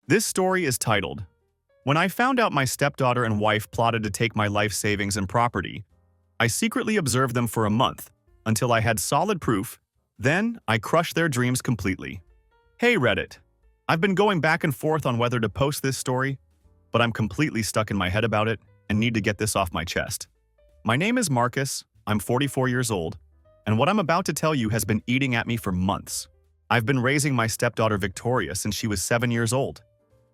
This story is titled, When I Found Out My Stepdaughter and Wife Plotted to Take My Life Savings and Property, I secretly observed them for a month until I had solid proof. Then I crushed their dreams completely. Hey Reddit, I've been going back and forth on whether to post this story, but I'm completely stuck in my head about it and need to get this off my chest. My name is Marcus, I'm 44 years old, and what I'm about to tell you has been eating at me for months. I've been raising my stepdaughter Victoria since she was 7 years old.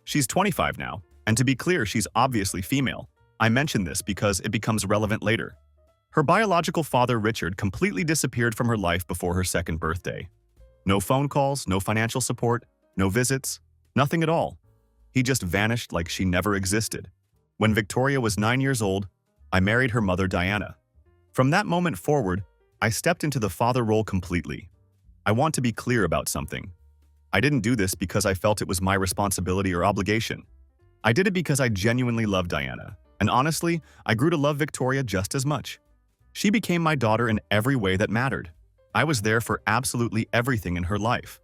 She's 25 now, and to be clear, she's obviously female. I mention this because it becomes relevant later. Her biological father, Richard, completely disappeared from her life before her second birthday. No phone calls, no financial support, no visits, nothing at all. He just vanished like she never existed. When Victoria was 9 years old, I married her mother, Diana. From that moment forward, I stepped into the father role completely. I want to be clear about something. I didn't do this because I felt it was my responsibility or obligation. I did it because I genuinely loved Diana, and honestly, I grew to love Victoria just as much. She became my daughter in every way that mattered. I was there for absolutely everything in her life.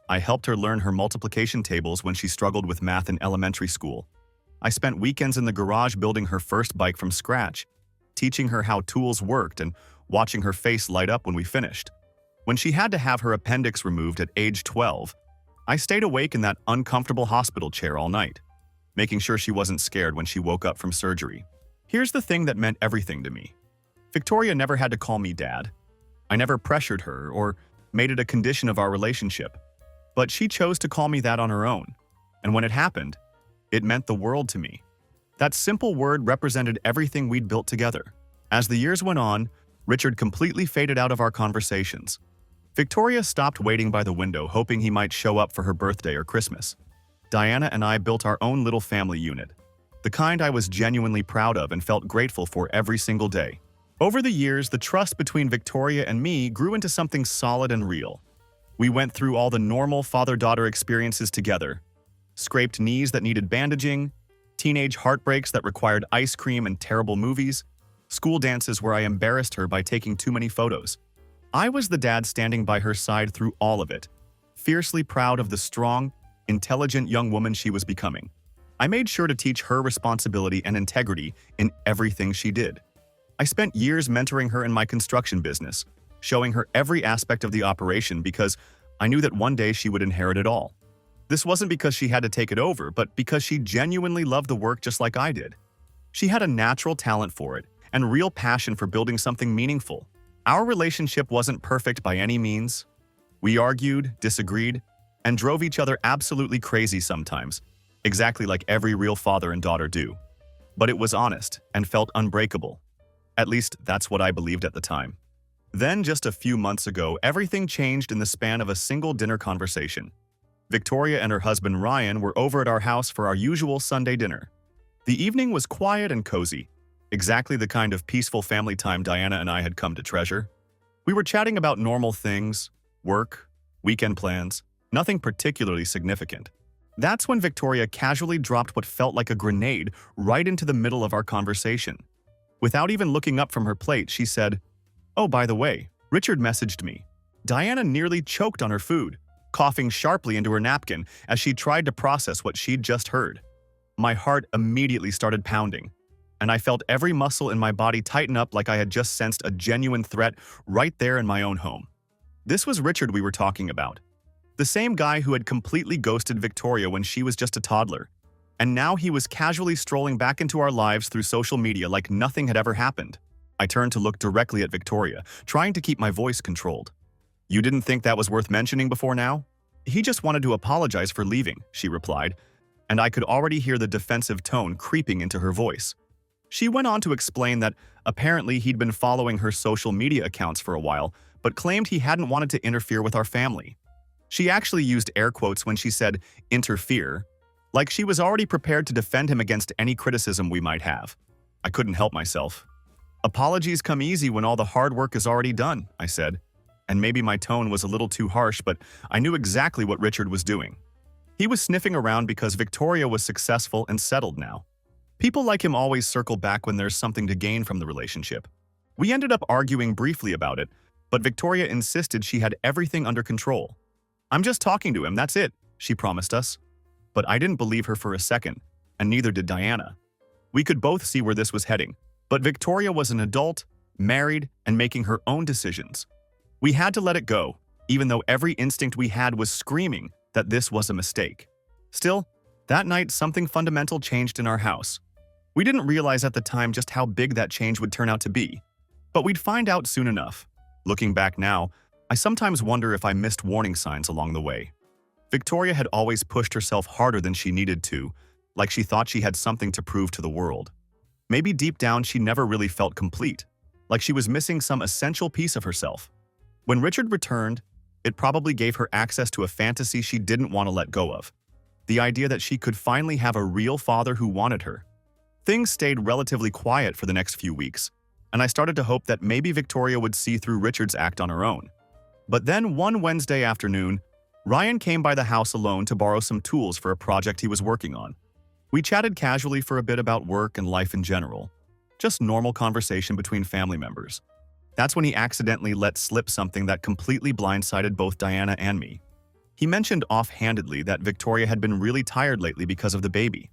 I helped her learn her multiplication tables when she struggled with math in elementary school. I spent weekends in the garage building her first bike from scratch, teaching her how tools worked and watching her face light up when we finished. When she had to have her appendix removed at age 12, I stayed awake in that uncomfortable hospital chair all night, making sure she wasn't scared when she woke up from surgery. Here's the thing that meant everything to me. Victoria never had to call me dad. I never pressured her or made it a condition of our relationship. But she chose to call me that on her own. And when it happened, it meant the world to me. That simple word represented everything we'd built together. As the years went on, Richard completely faded out of our conversations. Victoria stopped waiting by the window, hoping he might show up for her birthday or Christmas. Diana and I built our own little family unit, the kind I was genuinely proud of and felt grateful for every single day. Over the years, the trust between Victoria and me grew into something solid and real. We went through all the normal father-daughter experiences together. Scraped knees that needed bandaging, teenage heartbreaks that required ice cream and terrible movies, school dances where I embarrassed her by taking too many photos. I was the dad standing by her side through all of it, fiercely proud of the strong, intelligent young woman she was becoming. I made sure to teach her responsibility and integrity in everything she did. I spent years mentoring her in my construction business, showing her every aspect of the operation because I knew that one day she would inherit it all. This wasn't because she had to take it over, but because she genuinely loved the work just like I did. She had a natural talent for it and real passion for building something meaningful. Our relationship wasn't perfect by any means. We argued, disagreed, and drove each other absolutely crazy sometimes, exactly like every real father and daughter do. But it was honest and felt unbreakable. At least that's what I believed at the time. Then, just a few months ago, everything changed in the span of a single dinner conversation. Victoria and her husband Ryan were over at our house for our usual Sunday dinner. The evening was quiet and cozy, exactly the kind of peaceful family time Diana and I had come to treasure. We were chatting about normal things, work, weekend plans, nothing particularly significant. That's when Victoria casually dropped what felt like a grenade right into the middle of our conversation. Without even looking up from her plate, she said, "Oh, by the way, Richard messaged me." Diana nearly choked on her food, coughing sharply into her napkin as she tried to process what she'd just heard. My heart immediately started pounding, and I felt every muscle in my body tighten up like I had just sensed a genuine threat right there in my own home. This was Richard we were talking about, the same guy who had completely ghosted Victoria when she was just a toddler. And now he was casually strolling back into our lives through social media like nothing had ever happened. I turned to look directly at Victoria, trying to keep my voice controlled. "You didn't think that was worth mentioning before now?" "He just wanted to apologize for leaving," she replied, and I could already hear the defensive tone creeping into her voice. She went on to explain that apparently he'd been following her social media accounts for a while, but claimed he hadn't wanted to interfere with our family. She actually used air quotes when she said "interfere," like she was already prepared to defend him against any criticism we might have. I couldn't help myself. "Apologies come easy when all the hard work is already done," I said. And maybe my tone was a little too harsh, but I knew exactly what Richard was doing. He was sniffing around because Victoria was successful and settled now. People like him always circle back when there's something to gain from the relationship. We ended up arguing briefly about it, but Victoria insisted she had everything under control. "I'm just talking to him, that's it," she promised us. but I didn't believe her for a second, and neither did Diana. We could both see where this was heading, but Victoria was an adult, married, and making her own decisions. We had to let it go, even though every instinct we had was screaming that this was a mistake. Still, that night something fundamental changed in our house. We didn't realize at the time just how big that change would turn out to be, but we'd find out soon enough. Looking back now, I sometimes wonder if I missed warning signs along the way. Victoria had always pushed herself harder than she needed to, like she thought she had something to prove to the world. Maybe deep down she never really felt complete, like she was missing some essential piece of herself. When Richard returned, it probably gave her access to a fantasy she didn't want to let go of. The idea that she could finally have a real father who wanted her. Things stayed relatively quiet for the next few weeks, and I started to hope that maybe Victoria would see through Richard's act on her own. But then one Wednesday afternoon, Ryan came by the house alone to borrow some tools for a project he was working on. We chatted casually for a bit about work and life in general. Just normal conversation between family members. That's when he accidentally let slip something that completely blindsided both Diana and me. He mentioned offhandedly that Victoria had been really tired lately because of the baby.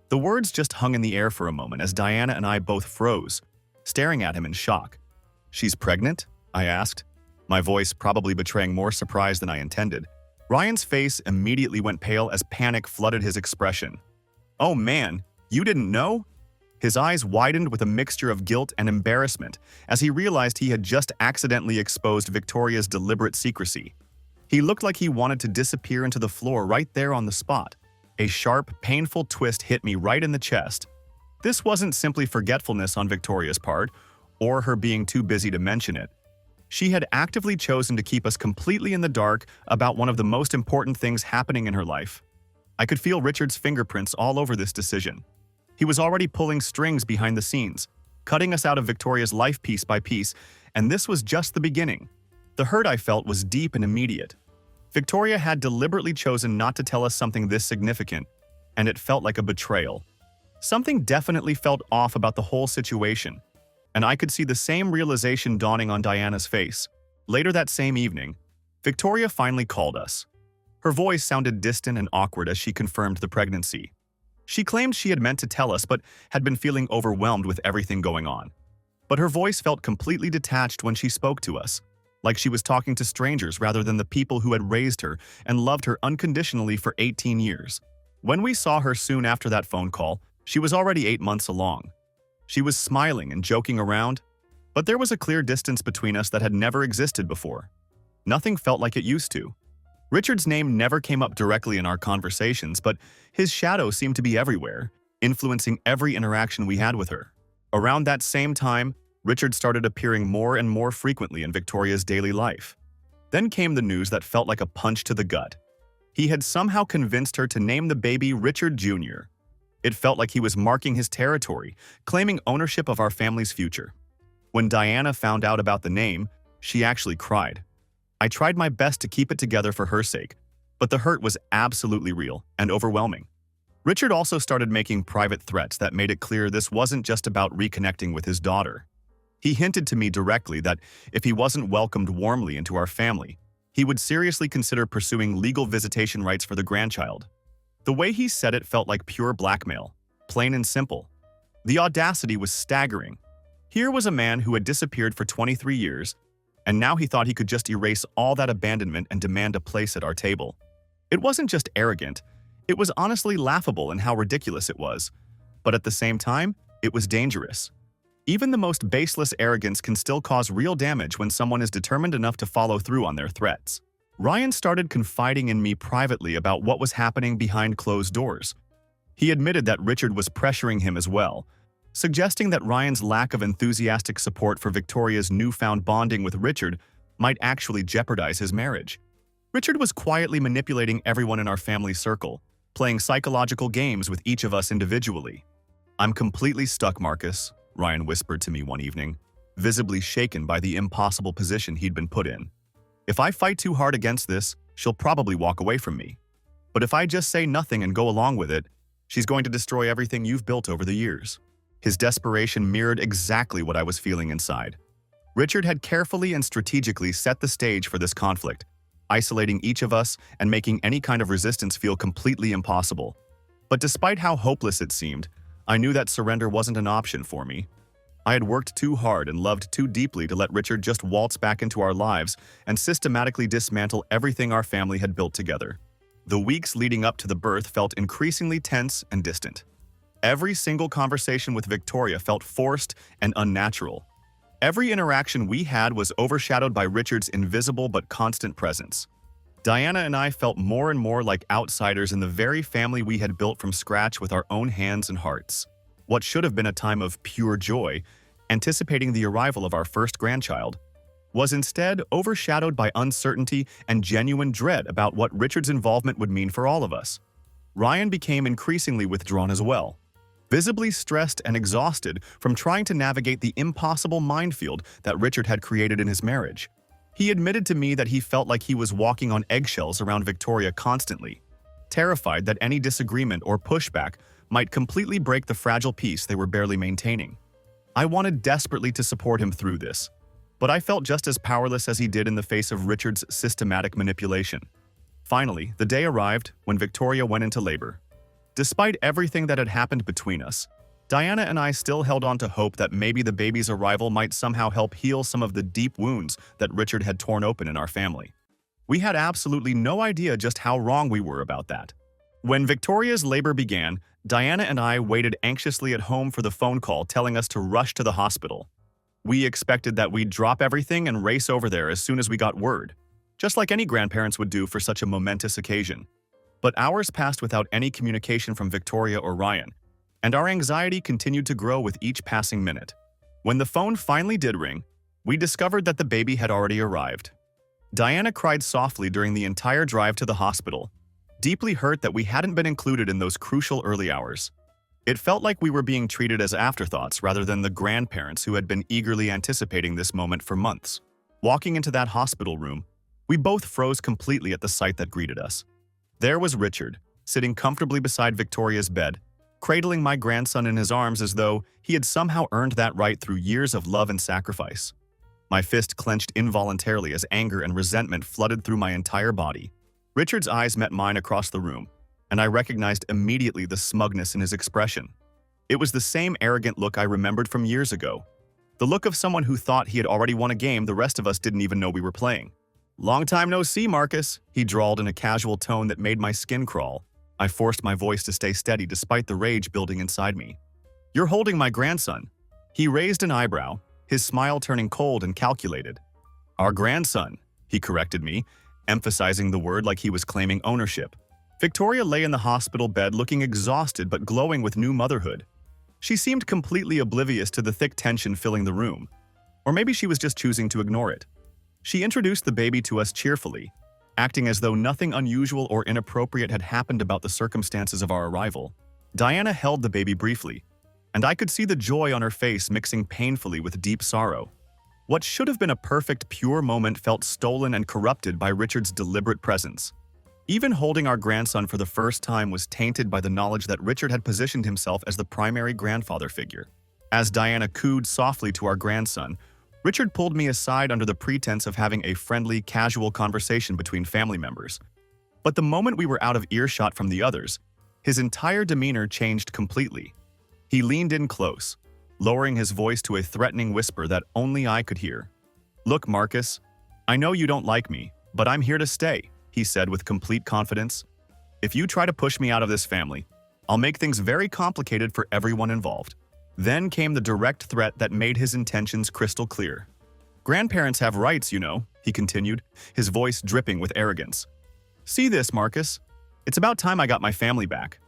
The words just hung in the air for a moment as Diana and I both froze, staring at him in shock. "She's pregnant?" I asked, my voice probably betraying more surprise than I intended. Ryan's face immediately went pale as panic flooded his expression. "Oh man, you didn't know?" His eyes widened with a mixture of guilt and embarrassment as he realized he had just accidentally exposed Victoria's deliberate secrecy. He looked like he wanted to disappear into the floor right there on the spot. A sharp, painful twist hit me right in the chest. This wasn't simply forgetfulness on Victoria's part, or her being too busy to mention it. She had actively chosen to keep us completely in the dark about one of the most important things happening in her life. I could feel Richard's fingerprints all over this decision. He was already pulling strings behind the scenes, cutting us out of Victoria's life piece by piece, and this was just the beginning. The hurt I felt was deep and immediate. Victoria had deliberately chosen not to tell us something this significant, and it felt like a betrayal. Something definitely felt off about the whole situation, and I could see the same realization dawning on Diana's face. Later that same evening, Victoria finally called us. Her voice sounded distant and awkward as she confirmed the pregnancy. She claimed she had meant to tell us but had been feeling overwhelmed with everything going on. But her voice felt completely detached when she spoke to us, like she was talking to strangers rather than the people who had raised her and loved her unconditionally for 18 years. When we saw her soon after that phone call, she was already 8 months along. She was smiling and joking around, but there was a clear distance between us that had never existed before. Nothing felt like it used to. Richard's name never came up directly in our conversations, but his shadow seemed to be everywhere, influencing every interaction we had with her. Around that same time, Richard started appearing more and more frequently in Victoria's daily life. Then came the news that felt like a punch to the gut. He had somehow convinced her to name the baby Richard Jr. It felt like he was marking his territory, claiming ownership of our family's future. When Diana found out about the name, she actually cried. I tried my best to keep it together for her sake, but the hurt was absolutely real and overwhelming. Richard also started making private threats that made it clear this wasn't just about reconnecting with his daughter. He hinted to me directly that if he wasn't welcomed warmly into our family, he would seriously consider pursuing legal visitation rights for the grandchild. The way he said it felt like pure blackmail, plain and simple. The audacity was staggering. Here was a man who had disappeared for 23 years, and now he thought he could just erase all that abandonment and demand a place at our table. It wasn't just arrogant, it was honestly laughable in how ridiculous it was. But at the same time, it was dangerous. Even the most baseless arrogance can still cause real damage when someone is determined enough to follow through on their threats. Ryan started confiding in me privately about what was happening behind closed doors. He admitted that Richard was pressuring him as well, suggesting that Ryan's lack of enthusiastic support for Victoria's newfound bonding with Richard might actually jeopardize his marriage. Richard was quietly manipulating everyone in our family circle, playing psychological games with each of us individually. "I'm completely stuck, Marcus," Ryan whispered to me one evening, visibly shaken by the impossible position he'd been put in. "If I fight too hard against this, she'll probably walk away from me. But if I just say nothing and go along with it, she's going to destroy everything you've built over the years." His desperation mirrored exactly what I was feeling inside. Richard had carefully and strategically set the stage for this conflict, isolating each of us and making any kind of resistance feel completely impossible. But despite how hopeless it seemed, I knew that surrender wasn't an option for me. I had worked too hard and loved too deeply to let Richard just waltz back into our lives and systematically dismantle everything our family had built together. The weeks leading up to the birth felt increasingly tense and distant. Every single conversation with Victoria felt forced and unnatural. Every interaction we had was overshadowed by Richard's invisible but constant presence. Diana and I felt more and more like outsiders in the very family we had built from scratch with our own hands and hearts. What should have been a time of pure joy, anticipating the arrival of our first grandchild, was instead overshadowed by uncertainty and genuine dread about what Richard's involvement would mean for all of us. Ryan became increasingly withdrawn as well, visibly stressed and exhausted from trying to navigate the impossible minefield that Richard had created in his marriage. He admitted to me that he felt like he was walking on eggshells around Victoria constantly, terrified that any disagreement or pushback might completely break the fragile peace they were barely maintaining. I wanted desperately to support him through this, but I felt just as powerless as he did in the face of Richard's systematic manipulation. Finally, the day arrived when Victoria went into labor. Despite everything that had happened between us, Diana and I still held on to hope that maybe the baby's arrival might somehow help heal some of the deep wounds that Richard had torn open in our family. We had absolutely no idea just how wrong we were about that. When Victoria's labor began, Diana and I waited anxiously at home for the phone call telling us to rush to the hospital. We expected that we'd drop everything and race over there as soon as we got word, just like any grandparents would do for such a momentous occasion. But hours passed without any communication from Victoria or Ryan, and our anxiety continued to grow with each passing minute. When the phone finally did ring, we discovered that the baby had already arrived. Diana cried softly during the entire drive to the hospital, deeply hurt that we hadn't been included in those crucial early hours. It felt like we were being treated as afterthoughts rather than the grandparents who had been eagerly anticipating this moment for months. Walking into that hospital room, we both froze completely at the sight that greeted us. There was Richard, sitting comfortably beside Victoria's bed, cradling my grandson in his arms as though he had somehow earned that right through years of love and sacrifice. My fist clenched involuntarily as anger and resentment flooded through my entire body. Richard's eyes met mine across the room, and I recognized immediately the smugness in his expression. It was the same arrogant look I remembered from years ago, the look of someone who thought he had already won a game the rest of us didn't even know we were playing. "Long time no see, Marcus," he drawled in a casual tone that made my skin crawl. I forced my voice to stay steady despite the rage building inside me. "You're holding my grandson." He raised an eyebrow, his smile turning cold and calculated. "Our grandson," he corrected me, emphasizing the word like he was claiming ownership. Victoria lay in the hospital bed looking exhausted but glowing with new motherhood. She seemed completely oblivious to the thick tension filling the room. Or maybe she was just choosing to ignore it. She introduced the baby to us cheerfully, acting as though nothing unusual or inappropriate had happened about the circumstances of our arrival. Diana held the baby briefly, and I could see the joy on her face mixing painfully with deep sorrow. What should have been a perfect, pure moment felt stolen and corrupted by Richard's deliberate presence. Even holding our grandson for the first time was tainted by the knowledge that Richard had positioned himself as the primary grandfather figure. As Diana cooed softly to our grandson, Richard pulled me aside under the pretense of having a friendly, casual conversation between family members. But the moment we were out of earshot from the others, his entire demeanor changed completely. He leaned in close, lowering his voice to a threatening whisper that only I could hear. "Look, Marcus, I know you don't like me, but I'm here to stay," he said with complete confidence. "If you try to push me out of this family, I'll make things very complicated for everyone involved." Then came the direct threat that made his intentions crystal clear. "Grandparents have rights, you know," he continued, his voice dripping with arrogance. "See this, Marcus? It's about time I got my family back."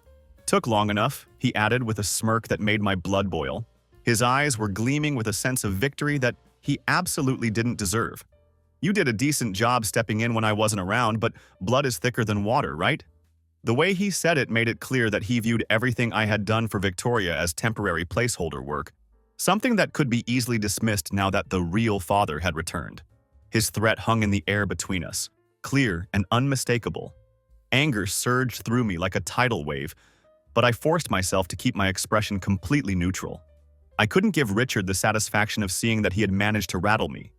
"Took long enough," he added with a smirk that made my blood boil. His eyes were gleaming with a sense of victory that he absolutely didn't deserve. "You did a decent job stepping in when I wasn't around, but blood is thicker than water, right?" The way he said it made it clear that he viewed everything I had done for Victoria as temporary placeholder work, something that could be easily dismissed now that the real father had returned. His threat hung in the air between us, clear and unmistakable. Anger surged through me like a tidal wave, but I forced myself to keep my expression completely neutral. I couldn't give Richard the satisfaction of seeing that he had managed to rattle me.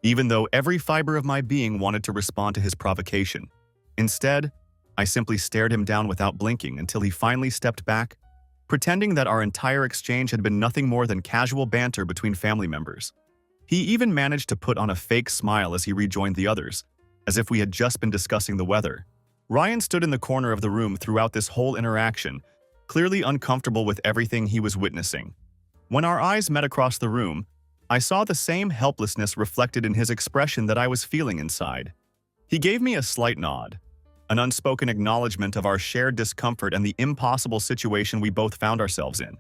even though every fiber of my being wanted to respond to his provocation. Instead, I simply stared him down without blinking until he finally stepped back, pretending that our entire exchange had been nothing more than casual banter between family members. He even managed to put on a fake smile as he rejoined the others, as if we had just been discussing the weather. Ryan stood in the corner of the room throughout this whole interaction, clearly uncomfortable with everything he was witnessing. When our eyes met across the room, I saw the same helplessness reflected in his expression that I was feeling inside. He gave me a slight nod, an unspoken acknowledgement of our shared discomfort and the impossible situation we both found ourselves in.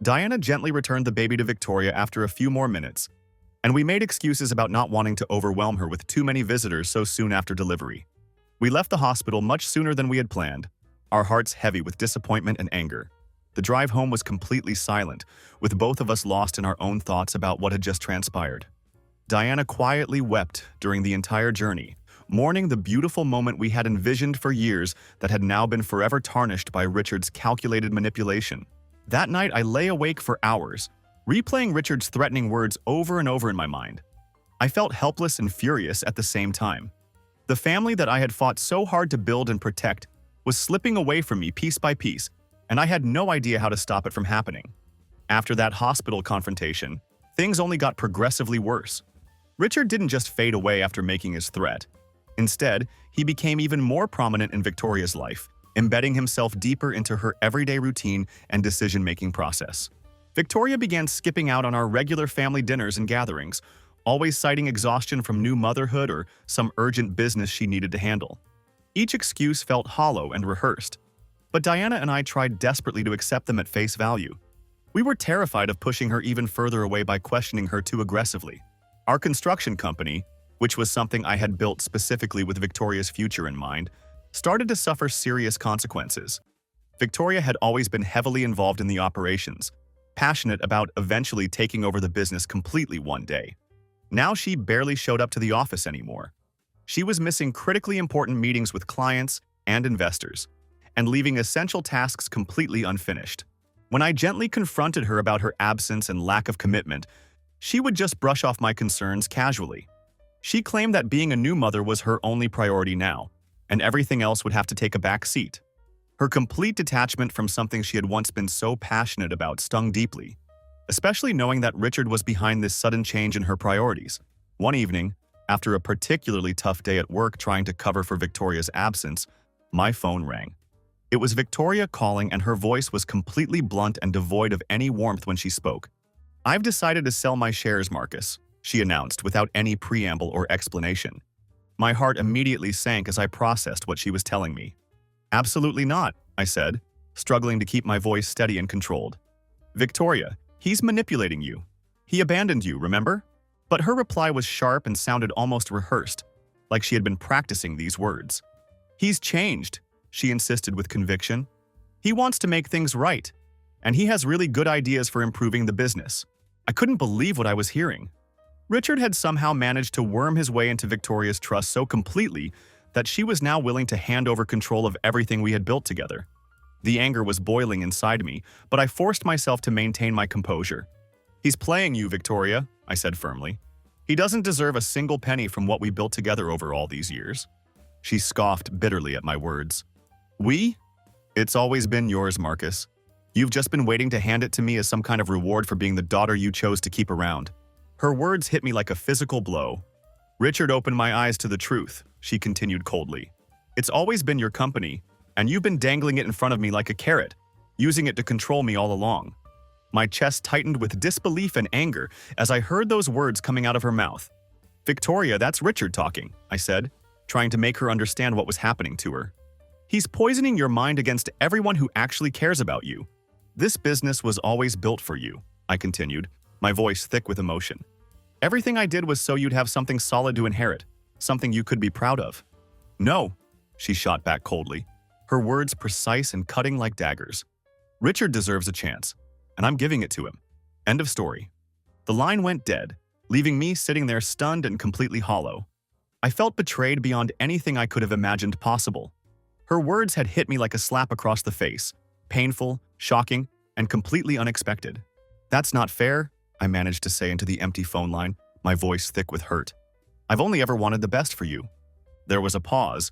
Diana gently returned the baby to Victoria after a few more minutes, and we made excuses about not wanting to overwhelm her with too many visitors so soon after delivery. We left the hospital much sooner than we had planned, our hearts heavy with disappointment and anger. The drive home was completely silent, with both of us lost in our own thoughts about what had just transpired. Diana quietly wept during the entire journey, mourning the beautiful moment we had envisioned for years that had now been forever tarnished by Richard's calculated manipulation. That night, I lay awake for hours, replaying Richard's threatening words over and over in my mind. I felt helpless and furious at the same time. The family that I had fought so hard to build and protect was slipping away from me piece by piece, and I had no idea how to stop it from happening. After that hospital confrontation, things only got progressively worse. Richard didn't just fade away after making his threat. Instead, he became even more prominent in Victoria's life, embedding himself deeper into her everyday routine and decision-making process. Victoria began skipping out on our regular family dinners and gatherings, always citing exhaustion from new motherhood or some urgent business she needed to handle. Each excuse felt hollow and rehearsed, but Diana and I tried desperately to accept them at face value. We were terrified of pushing her even further away by questioning her too aggressively. Our construction company, which was something I had built specifically with Victoria's future in mind, started to suffer serious consequences. Victoria had always been heavily involved in the operations, passionate about eventually taking over the business completely one day. Now she barely showed up to the office anymore. She was missing critically important meetings with clients and investors, and leaving essential tasks completely unfinished. When I gently confronted her about her absence and lack of commitment, she would just brush off my concerns casually. She claimed that being a new mother was her only priority now, and everything else would have to take a back seat. Her complete detachment from something she had once been so passionate about stung deeply, especially knowing that Richard was behind this sudden change in her priorities. One evening, after a particularly tough day at work trying to cover for Victoria's absence, my phone rang. It was Victoria calling, and her voice was completely blunt and devoid of any warmth when she spoke. "I've decided to sell my shares, Marcus," she announced without any preamble or explanation. My heart immediately sank as I processed what she was telling me. "Absolutely not," I said, struggling to keep my voice steady and controlled. "Victoria, he's manipulating you. He abandoned you, remember?" But her reply was sharp and sounded almost rehearsed, like she had been practicing these words. "He's changed," she insisted with conviction. "He wants to make things right, and he has really good ideas for improving the business." I couldn't believe what I was hearing. Richard had somehow managed to worm his way into Victoria's trust so completely that she was now willing to hand over control of everything we had built together. The anger was boiling inside me, but I forced myself to maintain my composure. "He's playing you, Victoria," I said firmly. "He doesn't deserve a single penny from what we built together over all these years." She scoffed bitterly at my words. "We? It's always been yours, Marcus. You've just been waiting to hand it to me as some kind of reward for being the daughter you chose to keep around." Her words hit me like a physical blow. "Richard opened my eyes to the truth," she continued coldly. "It's always been your company, and you've been dangling it in front of me like a carrot, using it to control me all along." My chest tightened with disbelief and anger as I heard those words coming out of her mouth. "Victoria, that's Richard talking," I said, trying to make her understand what was happening to her. "He's poisoning your mind against everyone who actually cares about you. This business was always built for you," I continued, my voice thick with emotion. "Everything I did was so you'd have something solid to inherit, something you could be proud of." "No," she shot back coldly, her words precise and cutting like daggers. "Richard deserves a chance, and I'm giving it to him. End of story." The line went dead, leaving me sitting there stunned and completely hollow. I felt betrayed beyond anything I could have imagined possible. Her words had hit me like a slap across the face, painful, shocking, and completely unexpected. "That's not fair," I managed to say into the empty phone line, my voice thick with hurt. I've only ever wanted the best for you." There was a pause,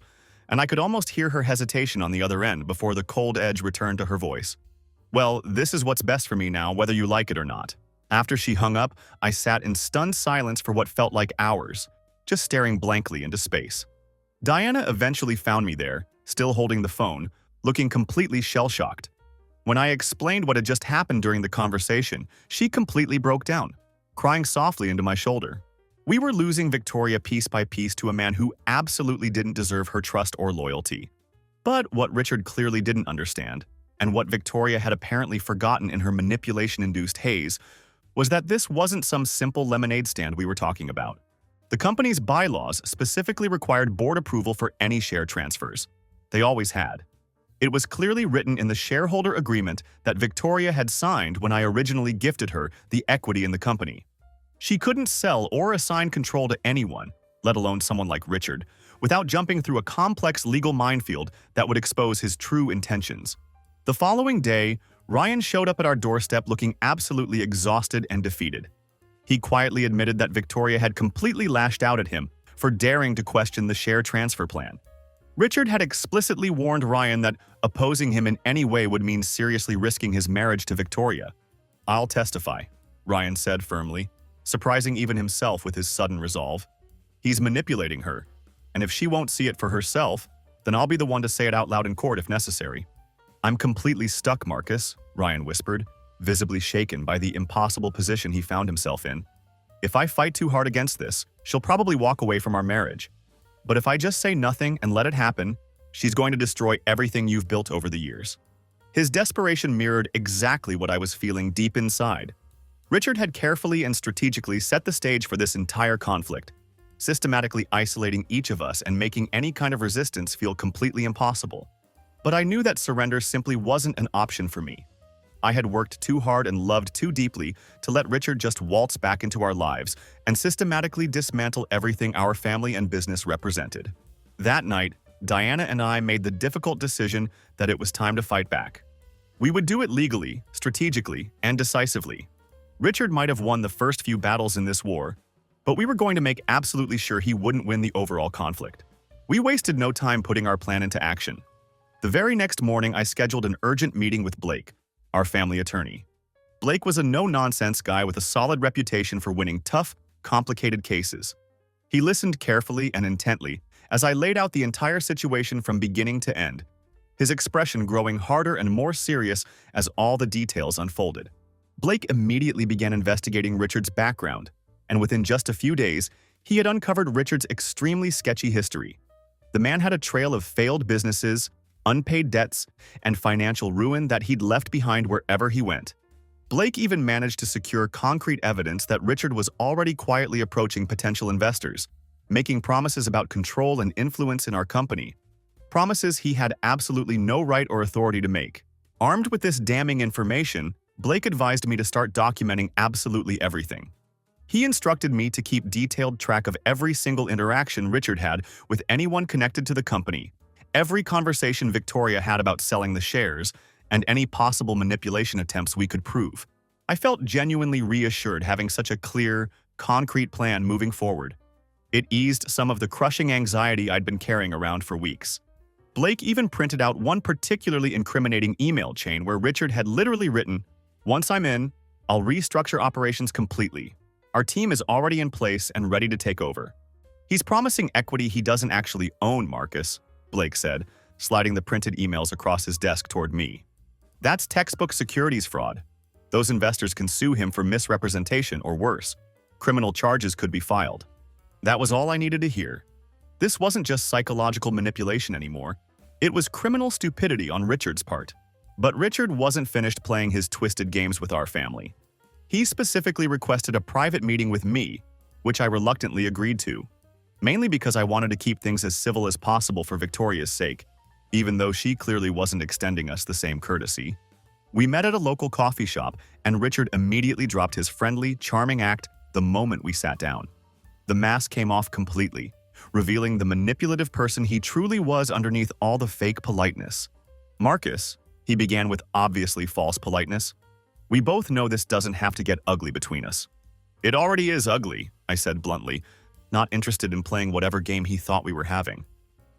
and I could almost hear her hesitation on the other end before the cold edge returned to her voice. "Well, this is what's best for me now, whether you like it or not." After she hung up, I sat in stunned silence for what felt like hours, just staring blankly into space. Diana eventually found me there, still holding the phone, looking completely shell-shocked. When I explained what had just happened during the conversation, she completely broke down, crying softly into my shoulder. We were losing Victoria piece by piece to a man who absolutely didn't deserve her trust or loyalty. But what Richard clearly didn't understand, and what Victoria had apparently forgotten in her manipulation-induced haze, was that this wasn't some simple lemonade stand we were talking about. The company's bylaws specifically required board approval for any share transfers. They always had. It was clearly written in the shareholder agreement that Victoria had signed when I originally gifted her the equity in the company. She couldn't sell or assign control to anyone, let alone someone like Richard, without jumping through a complex legal minefield that would expose his true intentions. The following day, Ryan showed up at our doorstep looking absolutely exhausted and defeated. He quietly admitted that Victoria had completely lashed out at him for daring to question the share transfer plan. Richard had explicitly warned Ryan that opposing him in any way would mean seriously risking his marriage to Victoria. "I'll testify," Ryan said firmly, surprising even himself with his sudden resolve. "He's manipulating her, and if she won't see it for herself, then I'll be the one to say it out loud in court if necessary." "I'm completely stuck, Marcus," Ryan whispered, visibly shaken by the impossible position he found himself in. "If I fight too hard against this, she'll probably walk away from our marriage. But if I just say nothing and let it happen, she's going to destroy everything you've built over the years." His desperation mirrored exactly what I was feeling deep inside. Richard had carefully and strategically set the stage for this entire conflict, systematically isolating each of us and making any kind of resistance feel completely impossible. But I knew that surrender simply wasn't an option for me. I had worked too hard and loved too deeply to let Richard just waltz back into our lives and systematically dismantle everything our family and business represented. That night, Diana and I made the difficult decision that it was time to fight back. We would do it legally, strategically, and decisively. Richard might have won the first few battles in this war, but we were going to make absolutely sure he wouldn't win the overall conflict. We wasted no time putting our plan into action. The very next morning, I scheduled an urgent meeting with Blake, our family attorney. Blake was a no-nonsense guy with a solid reputation for winning tough, complicated cases. He listened carefully and intently as I laid out the entire situation from beginning to end, his expression growing harder and more serious as all the details unfolded. Blake immediately began investigating Richard's background, and within just a few days, he had uncovered Richard's extremely sketchy history. The man had a trail of failed businesses, unpaid debts, and financial ruin that he'd left behind wherever he went. Blake even managed to secure concrete evidence that Richard was already quietly approaching potential investors, making promises about control and influence in our company. Promises he had absolutely no right or authority to make. Armed with this damning information, Blake advised me to start documenting absolutely everything. He instructed me to keep detailed track of every single interaction Richard had with anyone connected to the company, every conversation Victoria had about selling the shares, and any possible manipulation attempts we could prove. I felt genuinely reassured having such a clear, concrete plan moving forward. It eased some of the crushing anxiety I'd been carrying around for weeks. Blake even printed out one particularly incriminating email chain where Richard had literally written, "Once I'm in, I'll restructure operations completely. Our team is already in place and ready to take over." "He's promising equity he doesn't actually own, Marcus," Blake said, sliding the printed emails across his desk toward me. "That's textbook securities fraud. Those investors can sue him for misrepresentation or worse. Criminal charges could be filed." That was all I needed to hear. This wasn't just psychological manipulation anymore. It was criminal stupidity on Richard's part. But Richard wasn't finished playing his twisted games with our family. He specifically requested a private meeting with me, which I reluctantly agreed to, mainly because I wanted to keep things as civil as possible for Victoria's sake, even though she clearly wasn't extending us the same courtesy. We met at a local coffee shop, and Richard immediately dropped his friendly, charming act the moment we sat down. The mask came off completely, revealing the manipulative person he truly was underneath all the fake politeness. "Marcus," he began with obviously false politeness, "we both know this doesn't have to get ugly between us." "It already is ugly," I said bluntly, not interested in playing whatever game he thought we were having.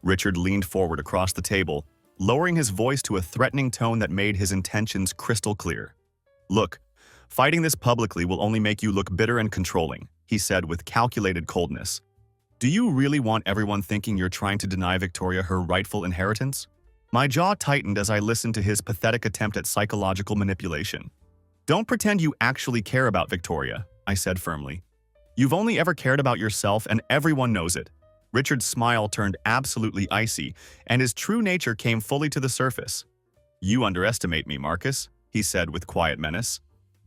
Richard leaned forward across the table, lowering his voice to a threatening tone that made his intentions crystal clear. "Look, fighting this publicly will only make you look bitter and controlling," he said with calculated coldness. "Do you really want everyone thinking you're trying to deny Victoria her rightful inheritance?" My jaw tightened as I listened to his pathetic attempt at psychological manipulation. "Don't pretend you actually care about Victoria," I said firmly. "You've only ever cared about yourself, and everyone knows it." Richard's smile turned absolutely icy, and his true nature came fully to the surface. "You underestimate me, Marcus," he said with quiet menace.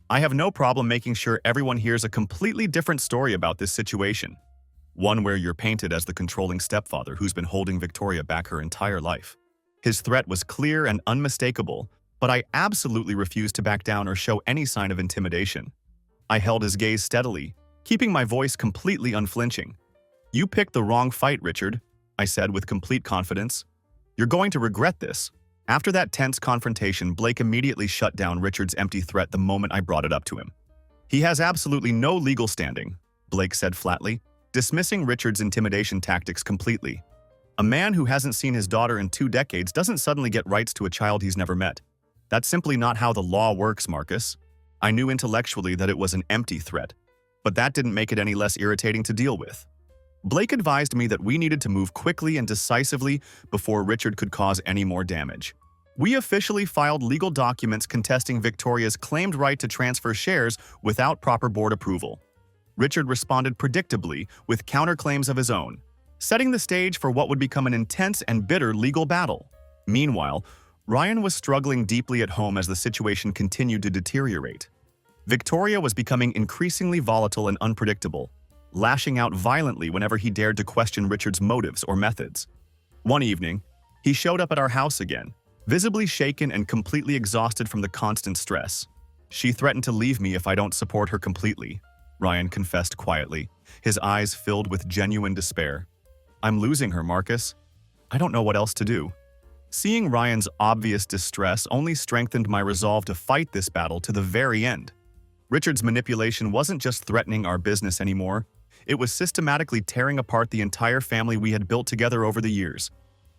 "I have no problem making sure everyone hears a completely different story about this situation. One where you're painted as the controlling stepfather who's been holding Victoria back her entire life." His threat was clear and unmistakable, but I absolutely refused to back down or show any sign of intimidation. I held his gaze steadily, keeping my voice completely unflinching. "You picked the wrong fight, Richard," I said with complete confidence. "You're going to regret this." After that tense confrontation, Blake immediately shut down Richard's empty threat the moment I brought it up to him. "He has absolutely no legal standing," Blake said flatly, dismissing Richard's intimidation tactics completely. "A man who hasn't seen his daughter in 2 decades doesn't suddenly get rights to a child he's never met. That's simply not how the law works, Marcus." I knew intellectually that it was an empty threat, but that didn't make it any less irritating to deal with. Blake advised me that we needed to move quickly and decisively before Richard could cause any more damage. We officially filed legal documents contesting Victoria's claimed right to transfer shares without proper board approval. Richard responded predictably with counterclaims of his own, setting the stage for what would become an intense and bitter legal battle. Meanwhile, Ryan was struggling deeply at home as the situation continued to deteriorate. Victoria was becoming increasingly volatile and unpredictable, lashing out violently whenever he dared to question Richard's motives or methods. One evening, he showed up at our house again, visibly shaken and completely exhausted from the constant stress. "She threatened to leave me if I don't support her completely," Ryan confessed quietly, his eyes filled with genuine despair. "I'm losing her, Marcus. I don't know what else to do." Seeing Ryan's obvious distress only strengthened my resolve to fight this battle to the very end. Richard's manipulation wasn't just threatening our business anymore, it was systematically tearing apart the entire family we had built together over the years.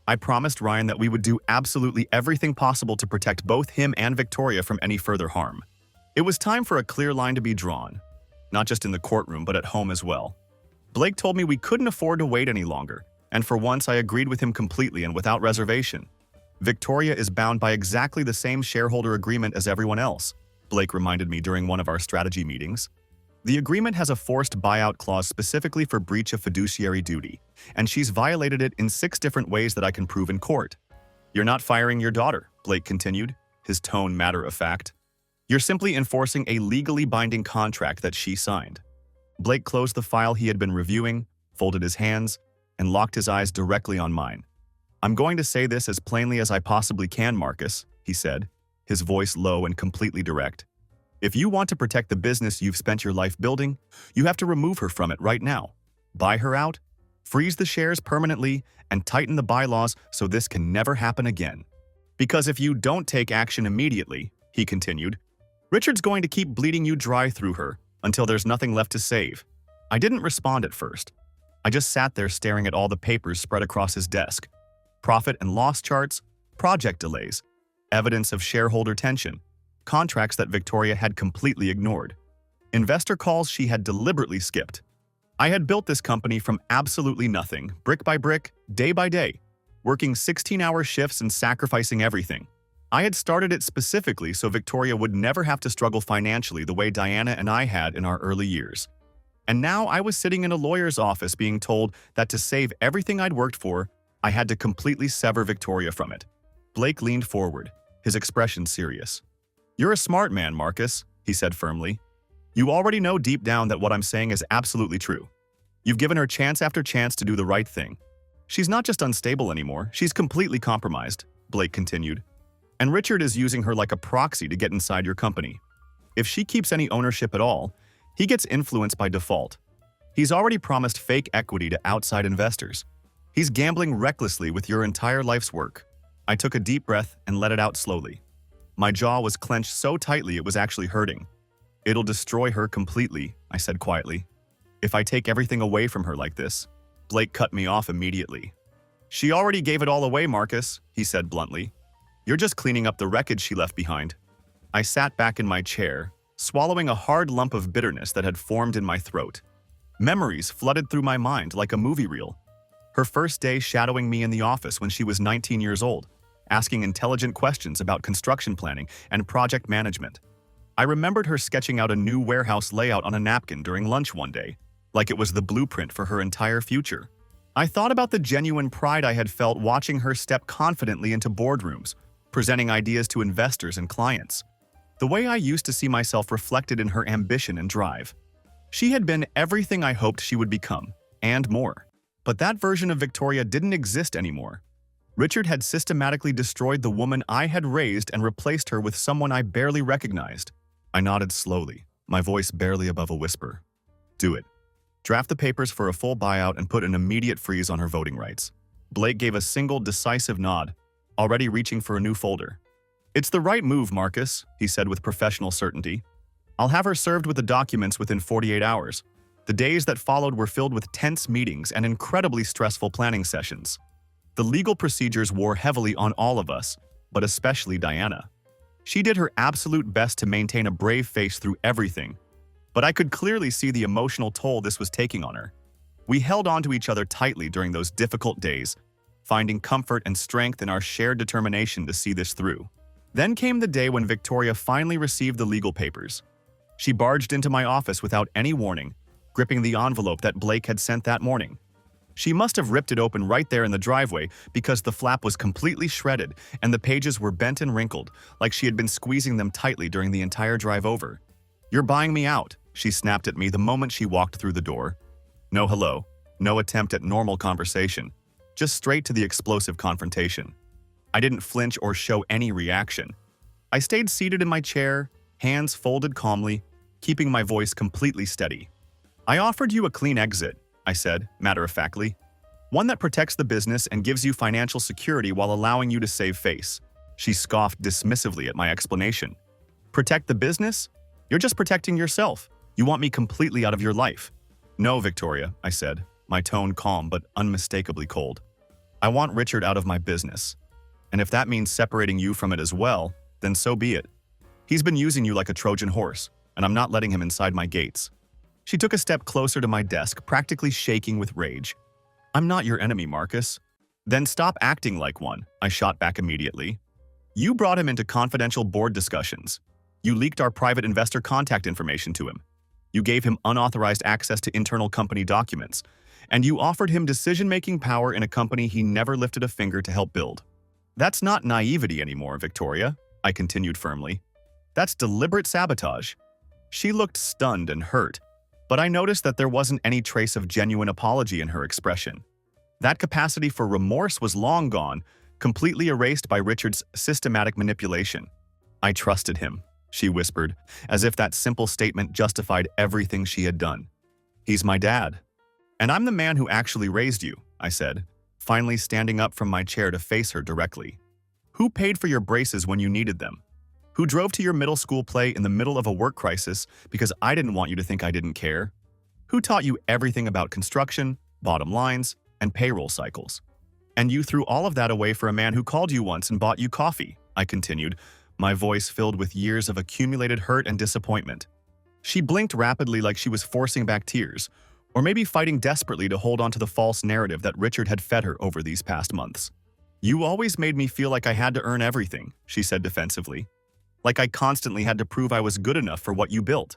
I promised Ryan that we would do absolutely everything possible to protect both him and Victoria from any further harm. It was time for a clear line to be drawn, not just in the courtroom but at home as well. Blake told me we couldn't afford to wait any longer, and for once I agreed with him completely and without reservation. "Victoria is bound by exactly the same shareholder agreement as everyone else," Blake reminded me during one of our strategy meetings. "The agreement has a forced buyout clause specifically for breach of fiduciary duty, and she's violated it in 6 different ways that I can prove in court." "You're not firing your daughter," Blake continued, his tone matter of fact. "You're simply enforcing a legally binding contract that she signed." Blake closed the file he had been reviewing, folded his hands, and locked his eyes directly on mine. "I'm going to say this as plainly as I possibly can, Marcus," he said, his voice low and completely direct. "If you want to protect the business you've spent your life building, you have to remove her from it right now. Buy her out, freeze the shares permanently, and tighten the bylaws so this can never happen again. Because if you don't take action immediately," he continued, "Richard's going to keep bleeding you dry through her until there's nothing left to save." I didn't respond at first. I just sat there staring at all the papers spread across his desk. Profit and loss charts, project delays, evidence of shareholder tension, contracts that Victoria had completely ignored, investor calls she had deliberately skipped. I had built this company from absolutely nothing, brick by brick, day by day, working 16-hour shifts and sacrificing everything. I had started it specifically so Victoria would never have to struggle financially the way Diana and I had in our early years. And now I was sitting in a lawyer's office being told that to save everything I'd worked for, I had to completely sever Victoria from it. Blake leaned forward, his expression serious. "You're a smart man, Marcus," he said firmly. "You already know deep down that what I'm saying is absolutely true. You've given her chance after chance to do the right thing. She's not just unstable anymore, she's completely compromised," Blake continued. "And Richard is using her like a proxy to get inside your company. If she keeps any ownership at all, he gets influence by default. He's already promised fake equity to outside investors. He's gambling recklessly with your entire life's work." I took a deep breath and let it out slowly. My jaw was clenched so tightly it was actually hurting. "It'll destroy her completely," I said quietly. If I take everything away from her like this, Blake cut me off immediately. She already gave it all away, Marcus, he said bluntly. You're just cleaning up the wreckage she left behind. I sat back in my chair, swallowing a hard lump of bitterness that had formed in my throat. Memories flooded through my mind like a movie reel. Her first day shadowing me in the office when she was 19 years old, asking intelligent questions about construction planning and project management. I remembered her sketching out a new warehouse layout on a napkin during lunch one day, like it was the blueprint for her entire future. I thought about the genuine pride I had felt watching her step confidently into boardrooms, presenting ideas to investors and clients. The way I used to see myself reflected in her ambition and drive. She had been everything I hoped she would become, and more. But that version of Victoria didn't exist anymore. Richard had systematically destroyed the woman I had raised and replaced her with someone I barely recognized. I nodded slowly, my voice barely above a whisper. Do it. Draft the papers for a full buyout and put an immediate freeze on her voting rights. Blake gave a single decisive nod, already reaching for a new folder. It's the right move, Marcus, he said with professional certainty. I'll have her served with the documents within 48 hours. The days that followed were filled with tense meetings and incredibly stressful planning sessions. The legal procedures wore heavily on all of us, but especially Diana. She did her absolute best to maintain a brave face through everything, but I could clearly see the emotional toll this was taking on her. We held on to each other tightly during those difficult days, finding comfort and strength in our shared determination to see this through. Then came the day when Victoria finally received the legal papers. She barged into my office without any warning, gripping the envelope that Blake had sent that morning. She must have ripped it open right there in the driveway because the flap was completely shredded and the pages were bent and wrinkled, like she had been squeezing them tightly during the entire drive over. You're buying me out, she snapped at me the moment she walked through the door. No hello, no attempt at normal conversation, just straight to the explosive confrontation. I didn't flinch or show any reaction. I stayed seated in my chair, hands folded calmly, keeping my voice completely steady. I offered you a clean exit, I said, matter-of-factly. One that protects the business and gives you financial security while allowing you to save face. She scoffed dismissively at my explanation. Protect the business? You're just protecting yourself. You want me completely out of your life. No, Victoria, I said, my tone calm but unmistakably cold. I want Richard out of my business. And if that means separating you from it as well, then so be it. He's been using you like a Trojan horse, and I'm not letting him inside my gates. She took a step closer to my desk, practically shaking with rage. I'm not your enemy, Marcus. Then stop acting like one, I shot back immediately. You brought him into confidential board discussions. You leaked our private investor contact information to him. You gave him unauthorized access to internal company documents. And you offered him decision-making power in a company he never lifted a finger to help build. That's not naivety anymore, Victoria, I continued firmly. That's deliberate sabotage. She looked stunned and hurt, but I noticed that there wasn't any trace of genuine apology in her expression. That capacity for remorse was long gone, completely erased by Richard's systematic manipulation. I trusted him, she whispered, as if that simple statement justified everything she had done. He's my dad. And I'm the man who actually raised you, I said, finally standing up from my chair to face her directly. Who paid for your braces when you needed them? Who drove to your middle school play in the middle of a work crisis because I didn't want you to think I didn't care? Who taught you everything about construction, bottom lines, and payroll cycles? And you threw all of that away for a man who called you once and bought you coffee, I continued, my voice filled with years of accumulated hurt and disappointment. She blinked rapidly like she was forcing back tears, or maybe fighting desperately to hold on to the false narrative that Richard had fed her over these past months. You always made me feel like I had to earn everything, she said defensively. Like I constantly had to prove I was good enough for what you built.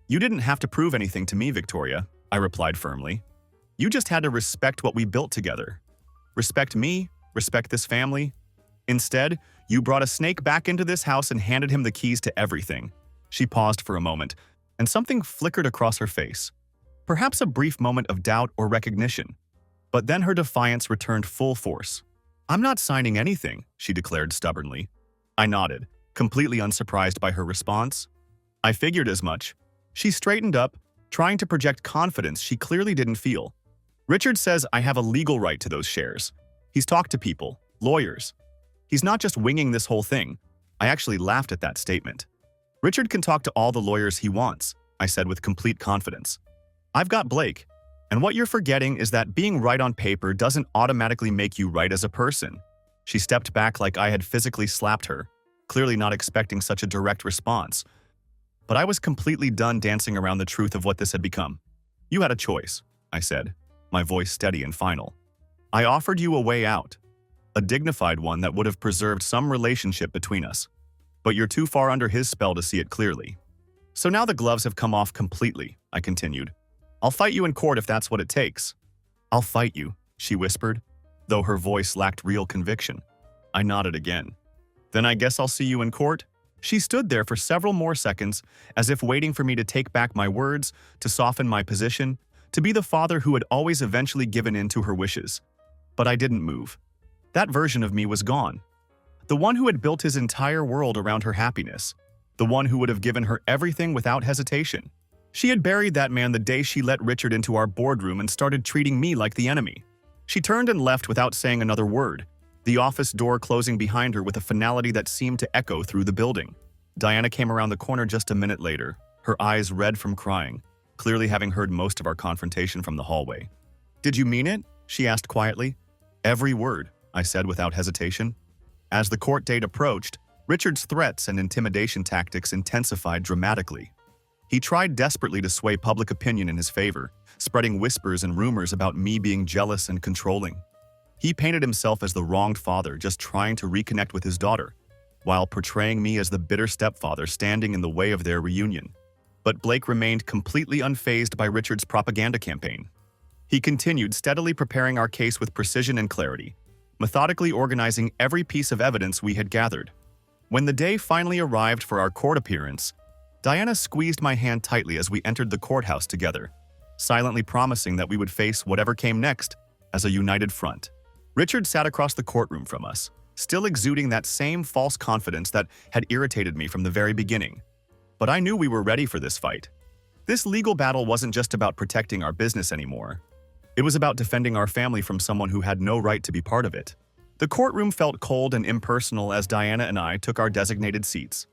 You didn't have to prove anything to me, Victoria, I replied firmly. You just had to respect what we built together. Respect me, respect this family. Instead, you brought a snake back into this house and handed him the keys to everything. She paused for a moment, and something flickered across her face. Perhaps a brief moment of doubt or recognition. But then her defiance returned full force. I'm not signing anything, she declared stubbornly. I nodded, completely unsurprised by her response. I figured as much. She straightened up, trying to project confidence she clearly didn't feel. Richard says I have a legal right to those shares. He's talked to people, lawyers. He's not just winging this whole thing. I actually laughed at that statement. Richard can talk to all the lawyers he wants, I said with complete confidence. I've got Blake. And what you're forgetting is that being right on paper doesn't automatically make you right as a person. She stepped back like I had physically slapped her, clearly not expecting such a direct response. But I was completely done dancing around the truth of what this had become. You had a choice, I said, my voice steady and final. I offered you a way out, a dignified one that would have preserved some relationship between us. But you're too far under his spell to see it clearly. So now the gloves have come off completely, I continued. I'll fight you in court if that's what it takes. I'll fight you, she whispered, though her voice lacked real conviction. I nodded again. Then I guess I'll see you in court? She stood there for several more seconds, as if waiting for me to take back my words, to soften my position, to be the father who had always eventually given in to her wishes. But I didn't move. That version of me was gone. The one who had built his entire world around her happiness. The one who would have given her everything without hesitation. She had buried that man the day she let Richard into our boardroom and started treating me like the enemy. She turned and left without saying another word, the office door closing behind her with a finality that seemed to echo through the building. Diana came around the corner just a minute later, her eyes red from crying, clearly having heard most of our confrontation from the hallway. "Did you mean it?" she asked quietly. "Every word," I said without hesitation. As the court date approached, Richard's threats and intimidation tactics intensified dramatically. He tried desperately to sway public opinion in his favor, spreading whispers and rumors about me being jealous and controlling. He painted himself as the wronged father just trying to reconnect with his daughter, while portraying me as the bitter stepfather standing in the way of their reunion. But Blake remained completely unfazed by Richard's propaganda campaign. He continued steadily preparing our case with precision and clarity, methodically organizing every piece of evidence we had gathered. When the day finally arrived for our court appearance, Diana squeezed my hand tightly as we entered the courthouse together, silently promising that we would face whatever came next as a united front. Richard sat across the courtroom from us, still exuding that same false confidence that had irritated me from the very beginning. But I knew we were ready for this fight. This legal battle wasn't just about protecting our business anymore. It was about defending our family from someone who had no right to be part of it. The courtroom felt cold and impersonal as Diana and I took our designated seats.